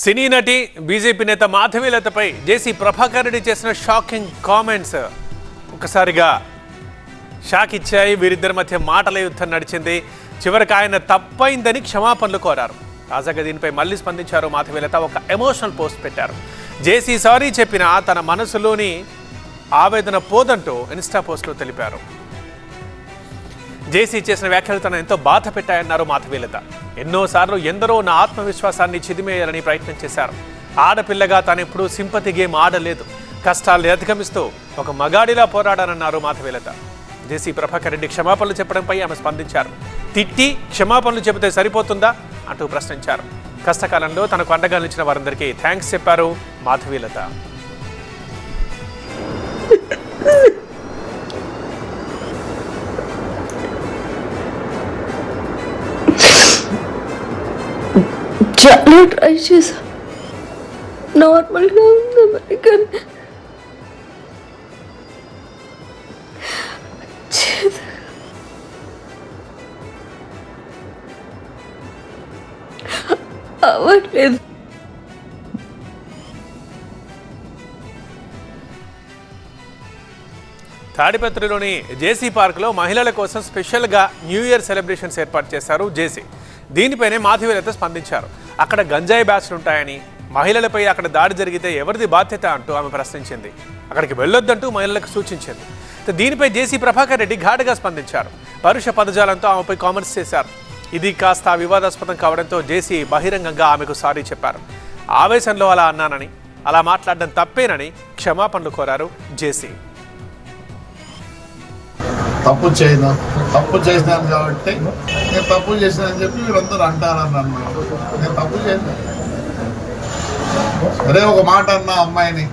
సినీ నటి బీజేపీ నేత మాధవీలతపై జేసీ ప్రభాకర్ రెడ్డి చేసిన షాకింగ్ కామెంట్స్ ఒకసారిగా షాక్ ఇచ్చాయి. వీరిద్దరి మధ్య మాటల యుద్ధం నడిచింది. చివరికి ఆయన తప్పైందని క్షమాపణలు కోరారు. తాజాగా దీనిపై మళ్ళీ స్పందించారు మాధవీలత. ఒక ఎమోషనల్ పోస్ట్ పెట్టారు. జేసీ సారీ చెప్పినా తన మనసులోని ఆవేదన పోదంటూ ఇన్స్టా పోస్ట్లో తెలిపారు. జేసీ చేసిన వ్యాఖ్యలు తన ఎంతో బాధ పెట్టాయన్నారు మాధవీలత. ఎన్నోసార్లు ఎందరో నా ఆత్మవిశ్వాసాన్ని చిదిమేయాలని ప్రయత్నం చేశారు. ఆడపిల్లగా తానెప్పుడూ సింపతి గేమ్ ఆడలేదు. కష్టాల్ని అధిగమిస్తూ ఒక మగాడిలా పోరాడానన్నారు మాధవీలత. జేసీ ప్రభాకర్ రెడ్డి క్షమాపణలు చెప్పడంపై ఆమె స్పందించారు. తిట్టి క్షమాపణలు చెబితే సరిపోతుందా అంటూ ప్రశ్నించారు. కష్టకాలంలో తనకు అండగా నిలిచిన వారందరికీ థ్యాంక్స్ చెప్పారు మాధవీలత. చాలా ట్రై చేశా, నార్మల్గా ఉందామని, కానీ అవ్వట్లేదు. తాడిపత్రిలోని జేసీ పార్క్లో మహిళల కోసం స్పెషల్గా న్యూ ఇయర్ సెలబ్రేషన్స్ ఏర్పాటు చేశారు జేసీ. దీనిపైనే మాధవీలత స్పందించారు. అక్కడ గంజాయి బ్యాచ్లు ఉంటాయని, మహిళలపై అక్కడ దాడి జరిగితే ఎవరిది బాధ్యత అంటూ ఆమె ప్రశ్నించింది. అక్కడికి వెళ్ళొద్దంటూ మహిళలకు సూచించింది. దీనిపై జేసీ ప్రభాకర్ రెడ్డి ఘాటుగా స్పందించారు. పరుష పదజాలంతో ఆమెపై కామెంట్స్ చేశారు. ఇది కాస్త వివాదాస్పదం కావడంతో జేసీ బహిరంగంగా ఆమెకు సారీ చెప్పారు. ఆవేశంలో అలా అన్నానని, అలా మాట్లాడడం తప్పేనని క్షమాపణలు కోరారు జేసీ. తప్పు చేసినాను కాబట్టి నేను తప్పు చేసినానని చెప్పి వీళ్ళందరూ అంటారని నేను తప్పు చేయను. అదే ఒక మాట అన్న అమ్మాయిని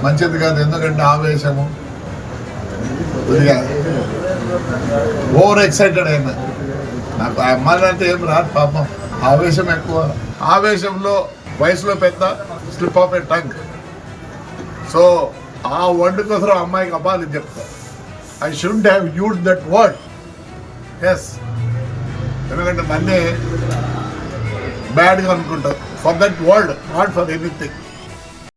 మంచిది కాదు, ఎందుకంటే ఆవేశము కొద్దిగా ఓవర్ ఎక్సైటెడ్ అయినా. నాకు ఆ అమ్మాయిని అంటే ఏం రాదు పాపం, ఆవేశం ఎక్కువ. ఆవేశంలో వయసులో పెద్ద slip of A tongue. So ఆ వర్డ్ కోసం అమ్మాయికి అబ్బాయిలు చెప్తా. I shouldn't have used that word. Yes. ఎందుకంటే నన్నే బ్యాడ్గా అనుకుంటారు for that word, not for anything.